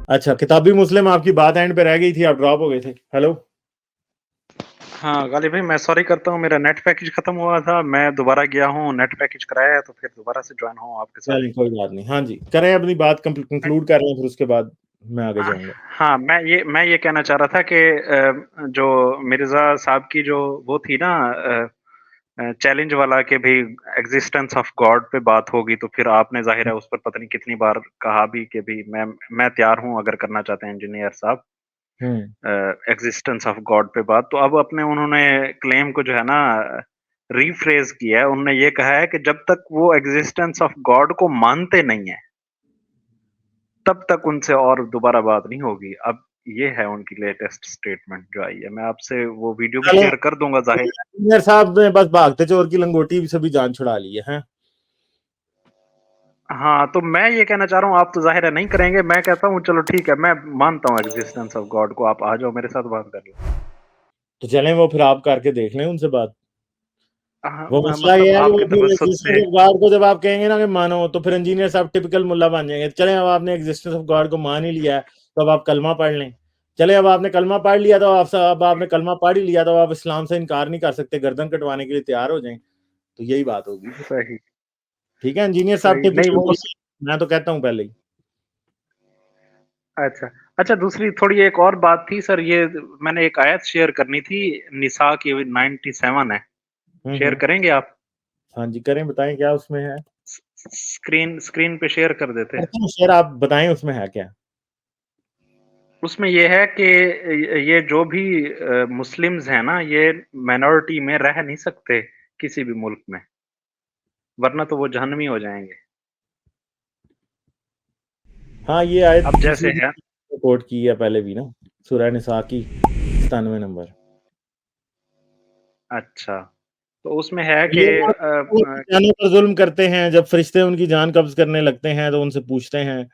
अच्छा, किताबी मुस्लिम आपकी बात एंड पे रह गई थी, आप ड्रॉप हो गए थे। हेलो। हाँ, गालिब भाई मैं सॉरी करता हूँ, मेरा नेट पैकेज खत्म हुआ था, मैं दोबारा गया हूँ, नेट पैकेज कराया है तो फिर दोबारा से ज्वाइन हूँ आपके साथ। चलिए कोई बात नहीं। हाँ जी, करें अपनी बात कंक्लूड कर रहे हैं, फिर उसके बाद मैं आगे जाऊंगा। हाँ, मैं ये कहना चाह रहा था कि जो मिर्जा साहब की जो वो थी ना चैलेंज वाला कि भाई एग्जिस्टेंस ऑफ गॉड पे बात होगी, तो फिर आपने जाहिर है उस पर पता नहीं कितनी बार कहा भी कि भाई मैं तैयार हूँ अगर करना चाहते हैं इंजीनियर साहब हम्म। एग्जिस्टेंस ऑफ गॉड पे बात। तो अब अपने उन्होंने क्लेम को जो है ना रीफ्रेज किया है। उन्होंने ये कहा है कि जब तक वो एग्जिस्टेंस ऑफ गॉड को मानते नहीं है तब तक उनसे और दोबारा बात नहीं होगी। अब ये है उनकी लेटेस्ट स्टेटमेंट जो आई है। मैं आपसे वो वीडियो भी चलो, शेयर कर दूंगा जाहिर। इंजीनियर साहब ने बस भागते चोर की लंगोटी से भी जान छुड़ा ली है। हाँ, तो मैं ये कहना चाह रहा हूँ, आप तो ज़ाहिर है नहीं करेंगे, मैं कहता हूँ चलो ठीक है, मैं मानता हूँ एग्जिस्टेंस ऑफ गॉड को, आप आ जाओ मेरे साथ बात कर लो। तो चलें, वो फिर आप करके देख लें उनसे बात। हाँ, वो मसला ये मतलब है कि वो आपके फिर तवज्जुह एग्जिस्टेंस से। ऑफ गॉड को जब आप कहेंगे ना कि मानो, तो फिर इंजीनियर साहब टिपिकल मुल्ला बन जाएंगे। चलें, अब आपने एग्जिस्टेंस ऑफ गॉड को मान ही लिया है, तो अब आप कलमा पढ़ लें। चले, अब आपने कलमा पढ़ लिया, तो अब आपने कलमा पढ़ ही लिया, तो आप इस्लाम से इनकार नहीं कर सकते, गर्दन कटवाने के लिए तैयार हो जाएं। तो यही बात होगी फिर। सही। ठीक है, इंजीनियर साहब सही नहीं टिपिकल वो मुल्ला, मैं तो कहता हूँ पहले ही। अच्छा। अच्छा, दूसरी थोड़ी एक और बात थी सर, ये मैंने एक आयत शेयर करनी थी, निसा की 97 है, शेयर हम्म। करेंगे आप? हाँ जी, करें, बताएं क्या उसमें है। स्क्रीन स्क्रीन पे शेयर कर देते। करता हूँ शेयर, आप बताएं उसमें है क्या। उसमें ये है कि ये जो भी मुस्लिम्स हैं ना, ये माइनॉरिटी में रह नहीं सकते किसी भी मुल्क में, वरना तो वो जहन्नमी हो जाएंगे। हाँ, ये आयत अब किसी जैसे ने है। कोट की है पहले भी ना, सूरह निसा की 97 नंबर। अच्छा, तो उसमें है कि ये ना, वो इंसानों पर जुल्म करते हैं, जब फरिश्ते उनकी जान कब्ज करने लगते हैं तो उनसे पूछते हैं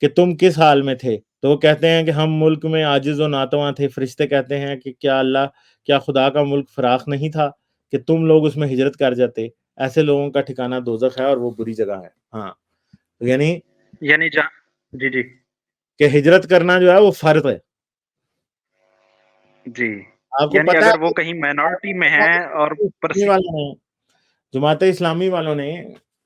कि तुम किस हाल में थे, तो वो कहते हैं कि हम मुल्क में आजिज और नातवा थे। फरिश्ते कहते हैं कि क्या खुदा का मुल्क फराख नहीं था कि तुम लोग उसमें हिजरत कर जाते। ऐसे लोगों का ठिकाना दोजख है और वो बुरी जगह है। हाँ, तो यानी यानी जा जी, जी, कि हिजरत करना जो है वो फर्ज है। जी। आपको यानी पता अगर वो है, कहीं माइनॉरिटी में हैं और इस्लामी परसी वालों ने जमात इस्लामी वालों ने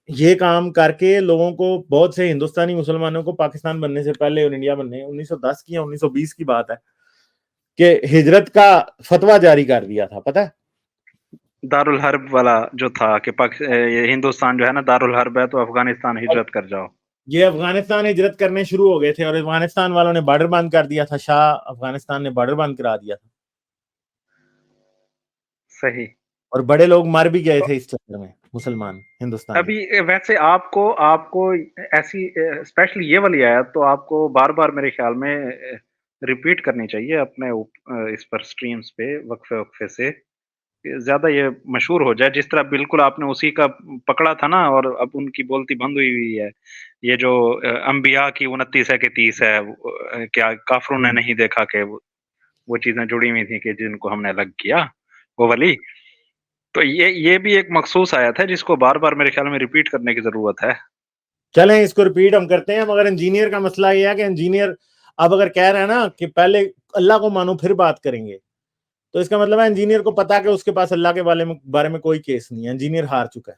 ये काम करके लोगों को, बहुत से हिंदुस्तानी मुसलमानों को, पाकिस्तान बनने से पहले और इंडिया बनने 1910 की या 1920 की बात है, कि हिजरत का फतवा जारी कर दिया था, पता है। दारुल हर्ब वाला जो था कि ये हिंदुस्तान जो है ना दारुल हर्ब है, तो अफगानिस्तान और हिजरत कर जाओ। ये अफगानिस्तान हिजरत करने शुरू हो गए थे और अफगानिस्तान वालों ने बॉर्डर बंद कर दिया था। शाह अफगानिस्तान ने बॉर्डर बंद करा दिया था सही। और बड़े लोग मर भी गए तो थे इस चक्कर में, मुसलमान हिंदुस्तानी। अभी वैसे आपको आपको ऐसी स्पेशली ये वाली आयत तो आपको बार-बार मेरे ख्याल में रिपीट करनी चाहिए अपने इस पर स्ट्रीम्स पे वक्फे-वक्फे से, ज़्यादा ये मशहूर हो जाए, जिस तरह बिल्कुल आपने उसी का पकड़ा था ना, और अब उनकी बोलती बंद हुई हुई है। ये जो अंबिया की 29 है कि 30 है, क्या काफ़िरों ने हम्म। नहीं देखा कि वो चीज़ें जुड़ी हुई थी कि जिनको हमने अलग किया, वो वाली। तो ये भी एक मखसूस आयत है जिसको बार-बार मेरे ख्याल में रिपीट करने की ज़रूरत है। चलें, इसको रिपीट हम करते हैं, मगर इंजीनियर का मसला ये है कि इंजीनियर अब अगर कह रहे हैं ना कि पहले अल्लाह को मानो फिर बात करेंगे, तो इसका मतलब है इंजीनियर को पता है कि उसके पास अल्लाह के बारे में कोई केस नहीं है, इंजीनियर हार चुका है।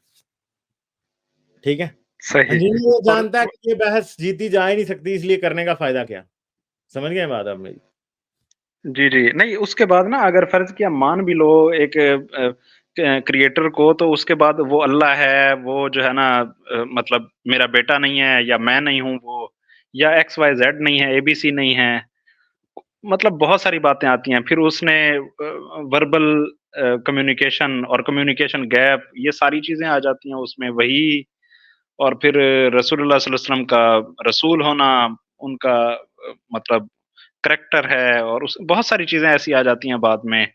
ठीक है, सही। इंजीनियर ये और जानता है कि ये बहस जीती जा ही नहीं सकती, इसलिए करने का फायदा क्या। समझ गए बात आप मेरी। जी, जी। नहीं, उसके बाद ना अगर फ़र्ज़ किया मान भी लो एक क्रिएटर को, तो उसके बाद वो अल्लाह है, वो जो है ना मतलब मेरा बेटा नहीं है या मैं नहीं हूँ वो, या एक्स वाई ज़ेड नहीं है, एबीसी नहीं है। मतलब बहुत सारी बातें आती हैं। फिर उसने वर्बल कम्युनिकेशन और कम्युनिकेशन गैप, ये सारी चीज़ें आ जाती हैं उसमें, वही। और फिर रसूलुल्लाह सल्लल्लाहु अलैहि वसल्लम का रसूल होना, उनका मतलब करैक्टर है, और उस बहुत सारी चीज़ें ऐसी आ जाती हैं बाद में,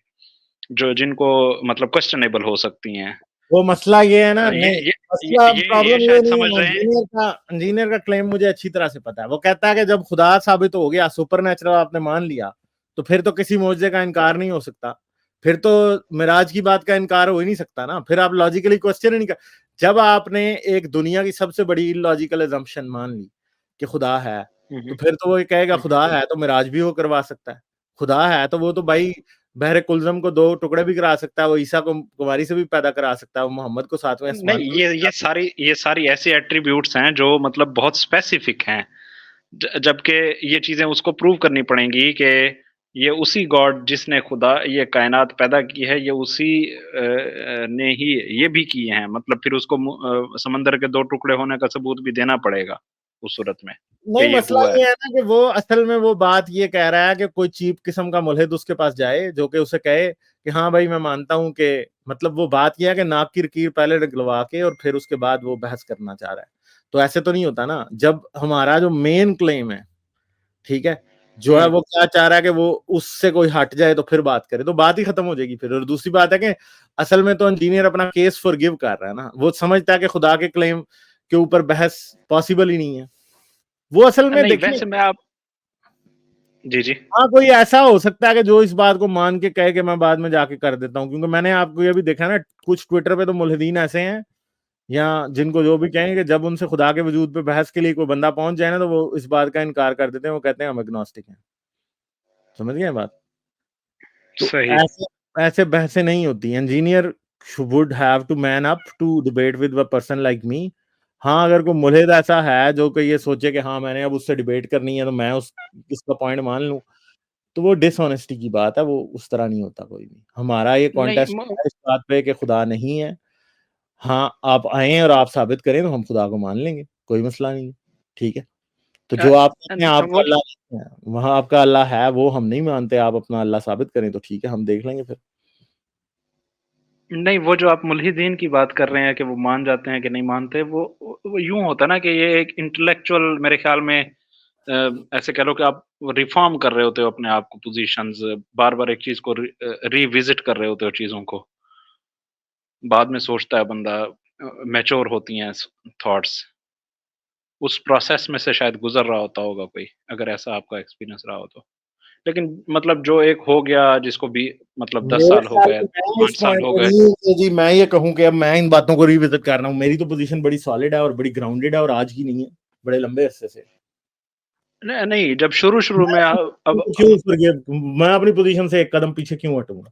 जो जिनको मतलब क्वेश्चनेबल हो सकती हैं। वो मसला ये है ना, ये नहीं, ये ये मसला ये प्रॉब्लम ये शायद नहीं समझ है। रहे हैं। इंजीनियर का क्लेम मुझे अच्छी तरह से पता है। वो कहता है कि जब खुदा साबित हो गया, सुपर नेचुरल आपने मान लिया, तो फिर तो किसी मौजूदे का इनकार नहीं हो सकता। फिर तो मिराज की बात का इनकार हो ही नहीं सकता ना। फिर आप लॉजिकली क्वेश्चन ही नहीं कर। जब आपने एक दुनिया की सबसे बड़ी इलॉजिकल अजम्पशन मान ली कि खुदा है, तो फिर तो वो ये कहेगा खुदा है तो मिराज भी वो करवा सकता है, खुदा है तो वो तो भाई बहरे कुलज़म को 2 टुकड़े भी करा सकता है, वो ईसा को कुँवारी से भी पैदा करा सकता है, वो मोहम्मद को 7वें आसमान नहीं, पे भी ये पहुँचा सकता है। सारी ऐसी एट्रीब्यूट्स हैं जो मतलब बहुत स्पेसिफिक हैं। जबकि ये चीज़ें उसको प्रूव करनी पड़ेंगी कि ये उसी गॉड जिसने खुदा ये कायनात पैदा की है, ये उसी ने ही ये भी किए हैं। मतलब फिर उसको समंदर के 2 टुकड़े होने का सबूत भी देना पड़ेगा उस सूरत में, नहीं, कि ये मसला हुआ है। ये है ना कि वो असल में वो बात ये कह रहा है कि कोई चीप किस्म का मुल्हिद उसके पास जाए, जो कि उसे कहे कि हाँ भाई मैं मानता हूँ कि मतलब वो बात ये है कि नाक की लकीर पहले निकलवा के और फिर उसके बाद वो बहस करना चाह रहा है। तो ऐसे तो नहीं होता ना, जब हमारा जो मेन क्लेम है, ठीक है? जो है हुँ। वो क्या चाह रहा है कि वो उससे कोई हट जाए तो फिर बात करे, तो बात ही खत्म हो जाएगी फिर। और दूसरी बात है कि असल में तो इंजीनियर अपना केस फॉरगिव कर रहा है ना, वो समझता है कि खुदा के क्लेम के ऊपर बहस पॉसिबल ही नहीं है। वो असल में नहीं, देखिए वैसे मैं आप जी, जी। हाँ, कोई ऐसा हो सकता है कि जो इस बात को मान के कहे कि मैं बाद में जाके कर देता हूँ, क्योंकि मैंने आपको ये भी देखा ना, कुछ ट्विटर पे तो मुल्हिदीन ऐसे हैं या जिनको जो भी कहेंगे कि जब उनसे खुदा के वजूद पे बहस के लिए कोई बंदा पहुंच जाए ना, तो वो इस बात का इनकार कर देते हैं, वो कहते हैं हम एग्नोस्टिक हैं। समझ गए बात? तो सही। ऐसे ऐसे बहसें नहीं होती। Engineer would have to man up to debate with a person like me. हाँ, अगर कोई मुल्हिद ऐसा है जो कि ये सोचे कि हाँ मैंने अब उससे डिबेट करनी है तो मैं उस इसका पॉइंट मान लूं, तो वो डिसऑनेस्टी की बात है, वो उस तरह नहीं होता कोई भी। हमारा ये नहीं कॉन्टेस्ट म है इस बात पे कि खुदा नहीं है। हाँ, आप आएँ और आप साबित करें तो हम खुदा को मान लेंगे, कोई मसला नहीं है, ठीक है? तो अ, जो आप कहते हैं आपका वो अल्लाह नहीं है, वहाँ आपका अल्लाह है, वो हम नहीं मानते, आप अपना अल्लाह साबित करें तो ठीक है, हम देख लेंगे फिर। नहीं, वो जो आप मुल्हिदीन की बात कर रहे हैं कि वो मान जाते हैं कि नहीं मानते, वो यूँ होता है ना कि ये एक इंटेलेक्चुअल मेरे ख़्याल में ऐसे कह लो कि आप रिफ़ॉर्म कर रहे होते हो अपने आप को पोज़ीशंस बार-बार एक चीज़ को रिविज़िट कर रहे होते हो चीज़ों को। बाद में सोचता है बंदा मैच्योर होती हैं थॉट्स। उस प्रोसेस में से शायद गुज़र रहा होगा कोई, अगर ऐसा आपका एक्सपीरियंस रहा हो तो। लेकिन मतलब जो एक हो गया जिसको भी मतलब 10 मेरे साल हो ख्याल गए, में मैं इस 5 साल पॉइंट हो पे गए। नहीं हूँ कि जी मैं ये कहूँ कि अब मैं इन बातों को रिविज़िट कर रहा हूँ। मेरी तो पोज़ीशन बड़ी सॉलिड है और बड़ी ग्राउंडेड है और आज की नहीं है, बड़े लंबे अरसे से। नहीं, जब शुरू-शुरू में अब क्यों फॉरगिव मैं अपनी पोज़ीशन से एक कदम पीछे क्यों हटूँगा?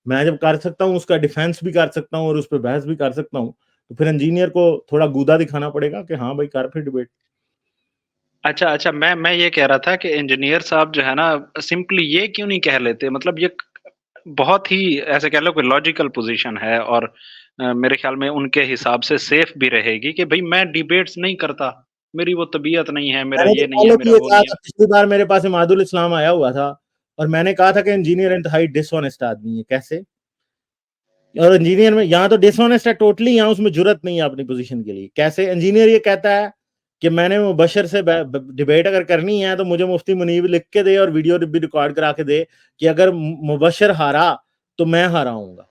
मैं जब कर सकता हूँ, उसका डिफेंस भी कर सकता हूँ और उस पे बहस भी कर सकता हूँ, तो फिर इंजीनियर को थोड़ा गूदा दिखाना पड़ेगा कि हाँ भाई कर फिर डिबेट। अच्छा, अच्छा, मैं ये कह रहा था कि इंजीनियर साहब जो है ना सिंपली ये क्यों नहीं कह लेते? मतलब ये बहुत ही ऐसे कह लो कि लॉजिकल पोज़ीशन है और मेरे ख़्याल में उनके हिसाब से सेफ भी रहेगी कि भई मैं डिबेट्स नहीं करता, मेरी वो तबीयत नहीं है, मेरा मैंने तो ये नहीं है, पहले मेरा भी ये वो कहा नहीं है। था, पिछली बार मेरे पास इमादुल इस्लाम आया हुआ था और मैंने कहा था कि इंजीनियर इंतहाई डिसऑनेस्ट आदमी है। कैसे? और इंजीनियर में यहाँ तो डिसऑनेस्ट है टोटली, यहाँ उसमें जुर्रत नहीं है अपनी पोजीशन के लिए। कैसे? इंजीनियर ये कहता है कि मैंने मुबशर से डिबेट अगर करनी है तो मुझे मुफ्ती मुनीब लिख के दे और वीडियो भी रिकॉर्ड करा के दे कि अगर मुबशर हारा तो मैं हारा हूंगा।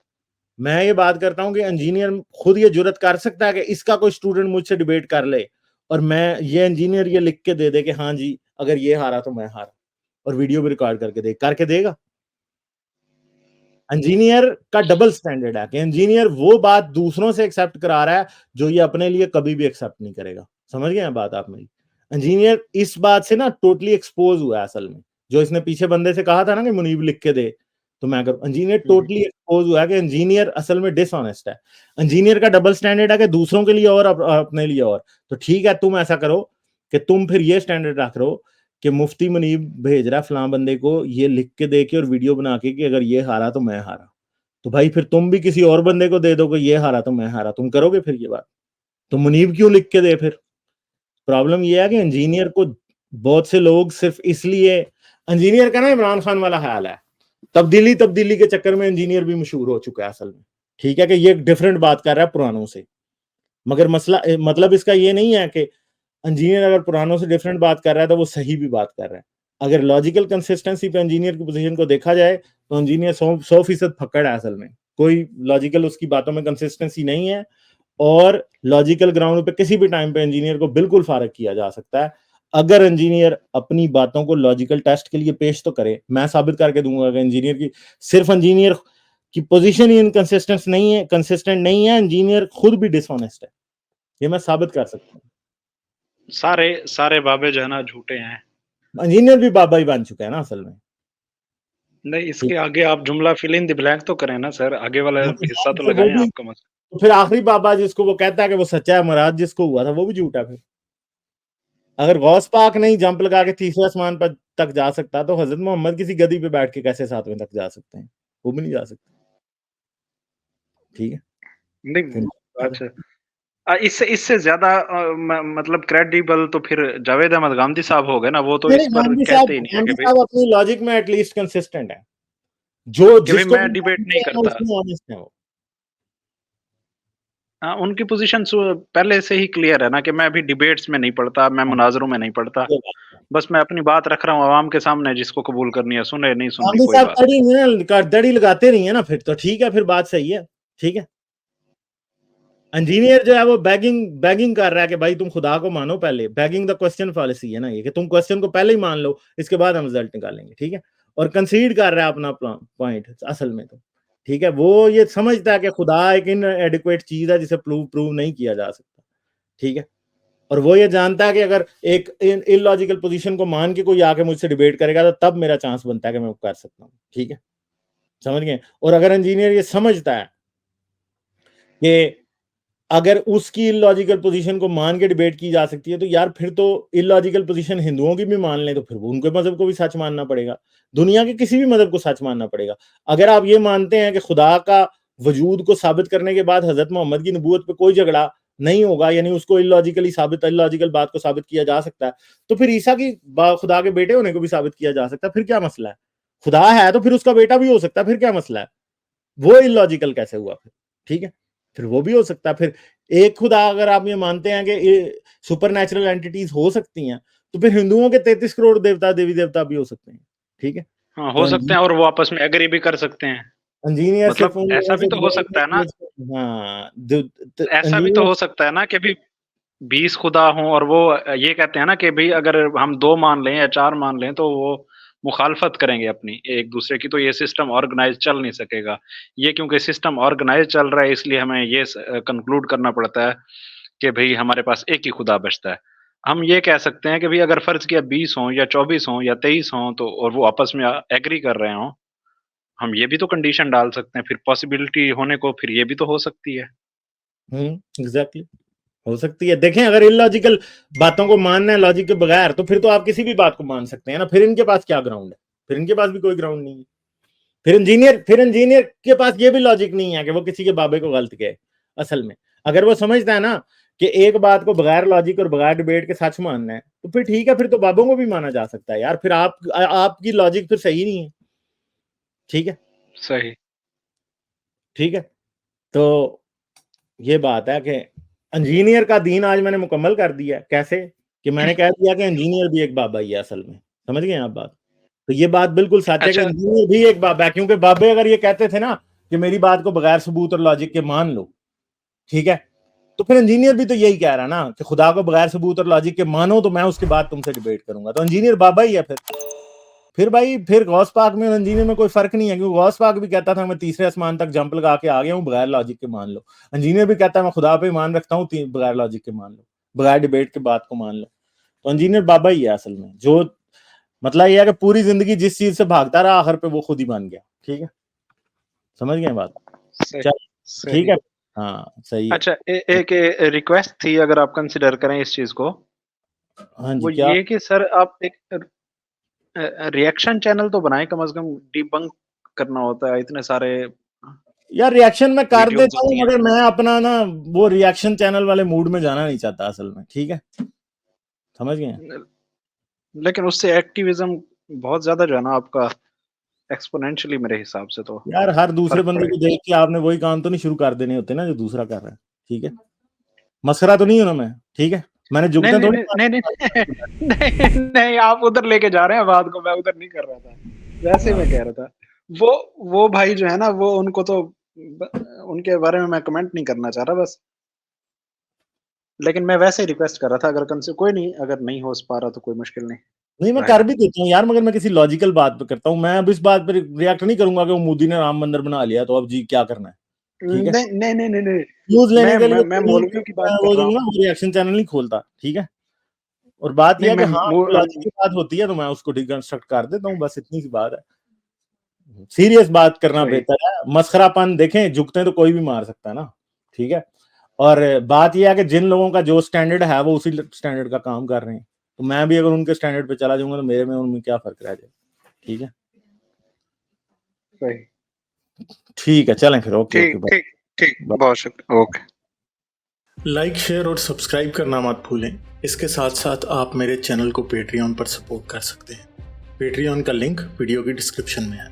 मैं ये बात करता हूँ कि इंजीनियर खुद ये जुर्रत कर सकता है कि इसका कोई स्टूडेंट मुझसे डिबेट कर ले और मैं ये इंजीनियर ये लिख के दे दे कि हाँ जी अगर ये हारा तो मैं हारा, और वीडियो भी रिकॉर्ड करके देगा। इंजीनियर का डबल स्टैंडर्ड है कि इंजीनियर वो बात दूसरों से एक्सेप्ट करा रहा है जो ये अपने लिए कभी भी एक्सेप्ट नहीं करेगा। समझ गए हैं बात आप मेरी? इंजीनियर इस बात से ना टोटली एक्सपोज हुआ है असल में। जो इसने पीछे बंदे से कहा था ना कि मुनीब लिख के दे तो मैं करूं, इंजीनियर हुँ, हुँ। टोटली एक्सपोज हुआ है कि इंजीनियर असल में डिसऑनेस्ट है। इंजीनियर का डबल स्टैंडर्ड है कि दूसरों के लिए और अपने लिए और। तो ठीक है, तुम ऐसा करो कि तुम फिर ये स्टैंडर्ड रख लो कि मुफ्ती मुनीब भेज रहा है फलां बंदे को ये लिख के दे के और वीडियो बना के कि अगर ये हारा तो मैं हारा। तो भाई फिर तुम भी किसी और बंदे को दे दो कि ये हारा तो मैं हारा, तुम करोगे फिर ये बात? तो मुनीब क्यों लिख के दे फिर? प्रॉब्लम ये है कि इंजीनियर को बहुत से लोग सिर्फ इसलिए, इंजीनियर का ना इमरान खान वाला हाल है, तब्दीली तब्दीली के चक्कर में इंजीनियर भी मशहूर हो चुका है असल में। ठीक है कि ये डिफरेंट बात कर रहा है पुरानों से, मगर मसला मतलब इसका ये नहीं है कि इंजीनियर अगर पुरानों से डिफरेंट बात कर रहा है तो वो सही भी बात कर रहा है। अगर लॉजिकल कंसिस्टेंसी पे इंजीनियर की पोजीशन को देखा जाए तो इंजीनियर 100% फक्कड़ है असल में। कोई लॉजिकल उसकी बातों में कंसिस्टेंसी नहीं है और लॉजिकल ग्राउंड पे किसी भी टाइम पे इंजीनियर को बिल्कुल फारग किया जा सकता है। अगर इंजीनियर अपनी बातों को लॉजिकल टेस्ट के लिए पेश तो करे, मैं साबित करके दूंगा कि इंजीनियर की सिर्फ इंजीनियर की पोजीशन ही इनकंसिस्टेंट नहीं है, इंजीनियर खुद भी डिसऑनेस्ट है। ये मैं साबित कर सकता हूँ। सारे बाबे जो है ना झूठे हैं। इंजीनियर भी बाबा ही बन चुका है ना असल में। नहीं, ठीक इसके आगे आप जुमला फिल इन द ब्लैंक तो करें ना सर, आगे वाला है, तो हिस्सा तो फिर वो लगाएँ भी, आप कम से तो फिर आखिरी बाबा जिसको वो कहता है कि वो सच्चा है, मुराद जिसको हुआ था वो भी झूठा। फिर अगर गौस पाक नहीं जंप लगा के तीसरे आसमान पर तक जा सकता, तो हजरत मोहम्मद किसी गदी पे बैठ के कैसे सातवें तक जा सकते हैं? वो भी नहीं जा सकते। ठीक है, नहीं, सिंपल बात है। अच्छा। इससे इससे ज़्यादा मतलब क्रेडिबल तो फिर जावेद अहमद गांधी साहब हो गए ना, वो तो नहीं, इस पर कहते ही नहीं है कि भाई अपनी लॉजिक में एटलीस्ट कंसिस्टेंट है। जो जिसको मैं भी डिबेट मानते नहीं हैं करता। उसमें ऑनेस्ट है वो। हाँ, उनकी पोजीशन पहले से ही क्लियर है ना कि मैं अभी डिबेट्स में नहीं पढ़ता, मैं हाँ, मुनाज़रों में नहीं पढ़ता। ये बात है। बस मैं अपनी बात रख रहा हूँ अवाम के सामने, जिसको कबूल करनी है सुने, नहीं सुननी गांधी कोई साहब बात नहीं। दड़ी लगाते नहीं है ना, फिर तो ठीक है, फिर बात सही है। ठीक है, इंजीनियर जो है वो बैगिंग बैगिंग कर रहा है कि भाई तुम खुदा को मानो पहले। बैगिंग द क्वेश्चन पॉलिसी है ना ये, कि तुम क्वेश्चन को पहले ही मान लो, इसके बाद हम रिजल्ट निकालेंगे। ठीक है, और कंसीड कर रहा है अपना पॉइंट असल में तो। ठीक है, वो ये समझता है कि खुदा एक इनएडिक्वेट चीज है जिसे प्रूव प्रूव नहीं किया जा सकता। ठीक है, और वो ये जानता है कि अगर एक इलॉजिकल पोजीशन को मान के कोई आके मुझसे डिबेट करेगा, तो तब मेरा चांस बनता है कि मैं कर सकता हूँ। ठीक है, समझ गए? और अगर इंजीनियर ये समझता है कि अगर उसकी इलॉजिकल पोजीशन को मान के डिबेट की जा सकती है, तो यार फिर तो इलॉजिकल पोजीशन हिंदुओं की भी मान लें, तो फिर वो उनके मजहब को भी सच मानना पड़ेगा, दुनिया के किसी भी मजहब को सच मानना पड़ेगा। अगर आप ये मानते हैं कि खुदा का वजूद को साबित करने के बाद हजरत मोहम्मद की नबूवत पे कोई झगड़ा नहीं होगा, यानी उसको इलॉजिकल बात को साबित किया जा सकता है, तो फिर ईसा की खुदा के बेटे होने को भी साबित किया जा सकता है। फिर क्या मसला है? खुदा है तो फिर उसका बेटा भी हो सकता है, फिर क्या मसला है? वो इलॉजिकल कैसे हुआ फिर? ठीक है, फिर वो भी हो सकता है। फिर एक खुदा अगर आप ये मानते हैं कि सुपर नेचुरल एंटिटीज हो सकती हैं, तो फिर हिंदुओं के 33 करोड़ देवता देवी देवता भी हो सकते हैं। ठीक है, हाँ, तो हो सकते हैं और वो आपस में एग्री भी कर सकते हैं। इंजीनियर सिर्फ मतलब उन ऐसा लोगों भी से तो हो सकता है ना, हाँ, ऐसा भी तो इंजीनियर। हो सकता है ना कि भी 20 खुदा हों और वो ये कहते हैं ना कि भई अगर हम 2 मान लें या 4 मान लें तो वो मुखालफत करेंगे अपनी एक-दूसरे की, तो ये सिस्टम ऑर्गनाइज़ चल नहीं सकेगा। ये क्योंकि सिस्टम ऑर्गनाइज़ चल रहा है इसलिए हमें ये कंक्लूड करना पड़ता है कि भई हमारे पास एक ही खुदा बचता है। हम ये कह सकते हैं कि भई अगर फ़र्ज़ किया 20 हों या 24 हों या 23 हों तो और वो आपस में एग्री कर रहे हों, हम ये भी तो कंडीशन डाल सकते हैं, फिर पॉसिबिलिटी होने को फिर ये भी तो हो सकती है। एग्जैक्टली, हो सकती है। देखें, अगर इलॉजिकल बातों को मानना है लॉजिक के बगैर, तो फिर तो आप किसी भी बात को मान सकते हैं ना। फिर इनके पास क्या ग्राउंड है? फिर इनके पास भी कोई ग्राउंड नहीं है। फिर इंजीनियर के पास ये भी लॉजिक नहीं है कि वो किसी के बाबे को गलत कहे। असल में अगर वो समझता है ना कि एक बात को बगैर लॉजिक और बगैर डिबेट के सच मानना है, तो फिर ठीक है, फिर तो बाबों को भी माना जा सकता है यार। फिर आपकी लॉजिक फिर सही नहीं है। ठीक है, सही। ठीक है, तो ये बात है कि इंजीनियर का दीन आज मैंने मुकम्मल कर दिया। कैसे? कि मैंने कह दिया कि इंजीनियर भी एक बाबा ही है असल में। समझ गए आप बात? तो ये बात बिल्कुल सच है कि अच्छा, इंजीनियर भी एक बाबा है, क्योंकि बाबे अगर ये कहते थे ना कि मेरी बात को बगैर सबूत और लॉजिक के मान लो, ठीक है, तो फिर इंजीनियर भी तो यही कह रहा है ना कि खुदा को बगैर सबूत और लॉजिक के मानो तो मैं उसके बाद तुमसे डिबेट करूंगा। तो इंजीनियर बाबा ही है फिर भाई, फिर गौस पाक में और इंजीनियर में कोई फर्क नहीं है, क्योंकि गौस पाक भी कहता था मैं तीसरे आसमान तक जंप लगा के आ गया हूं, बगैर लॉजिक के मान लो। इंजीनियर भी कहता है मैं खुदा पे ईमान रखता हूं, बगैर लॉजिक के मान लो, बगैर डिबेट के बात को मान लो। तो इंजीनियर बाबा ही है असल में। जो मतलब ये है कि पूरी जिंदगी जिस चीज से भागता रहा, आखिर पे वो खुद ही बन गया। ठीक है, समझ गए बात? सही, चल, ठीक सही। है, हाँ सही है। अच्छा, एक रिक्वेस्ट थी अगर आप कंसिडर करें इस चीज़ को, हाँ जी, वो क्या? ये कि सर आप एक रिएक्शन चैनल तो बनाएँ कम से कम, डिबंक करना होता है, इतने सारे यार रिएक्शन में कर वीडियोज़ देता हूँ, होती हैं। मगर मैं अपना ना वो रिएक्शन चैनल वाले मूड में जाना नहीं चाहता असल में। ठीक है, समझ गए? लेकिन उससे एक्टिविज़्म बहुत ज़्यादा जो है ना आपका एक्स्पोनेंशियली मेरे हिसाब से तो यार हर दूसरे फ़र्क बंदे को पड़ेगा। देख के आपने वही काम तो नहीं शुरू कर देने होते ना जो दूसरा कर रहा है। ठीक है, मसखरा तो नहीं हूं ना मैं। ठीक है, मैंने नहीं, जुगते नहीं, थोड़ी नहीं, नहीं, नहीं, नहीं, नहीं, आप उधर लेके जा रहे हैं बात को, मैं उधर नहीं कर रहा था। वैसे हाँ, मैं कह रहा था। वो वो भाई जो है ना, वो उनको तो ब उनके बारे में मैं कमेंट नहीं करना चाह रहा बस। लेकिन मैं वैसे ही रिक्वेस्ट कर रहा था, अगर कम से कोई नहीं, अगर नहीं हो पा रहा तो कोई मुश्किल नहीं, नहीं मैं कर रहेगा। भी देता हूँ यार, मगर मैं किसी लॉजिकल बात पे करता हूँ। मैं अब इस बात पर रिएक्ट नहीं करूंगा कि वो मोदी ने राम मंदिर बना लिया तो अब जी क्या करना है। ठीक है, नहीं, नहीं, नहीं, नहीं, नहीं। व्यूज लेने मैं के लिए मैं कहीं मौलवियों की मैं बात कर वो रहा जो हूँ। ना रिएक्शन चैनल नहीं खोलता। ठीक है, और बात यह नहीं है कि मैं हाँ, वो लॉजिक की बात होती है तो मैं उसको डिकंस्ट्रक्ट कर देता हूँ, बस इतनी सी बात है। सीरियस बात करना सही बेहतर है, मस्खरापन देखें, झुकते तो कोई भी मार सकता है ना, ठीक है। और बात यह है कि जिन लोगों का जो स्टैंडर्ड है वो उसी स्टैंडर्ड का काम कर रहे हैं, तो मैं भी अगर उनके स्टैंडर्ड पे चला जाऊंगा तो मेरे में उनमें क्या फर्क रह जाए, ठीक है। सही। ठीक है, चलें फिर, ओके ओके, ठीक ठीक ठीक, बहुत शुक्रिया, ओके। लाइक, शेयर और सब्सक्राइब करना मत भूलें। इसके साथ साथ आप मेरे चैनल को पेट्रियन पर सपोर्ट कर सकते हैं। पेट्रियन का लिंक वीडियो की डिस्क्रिप्शन में है।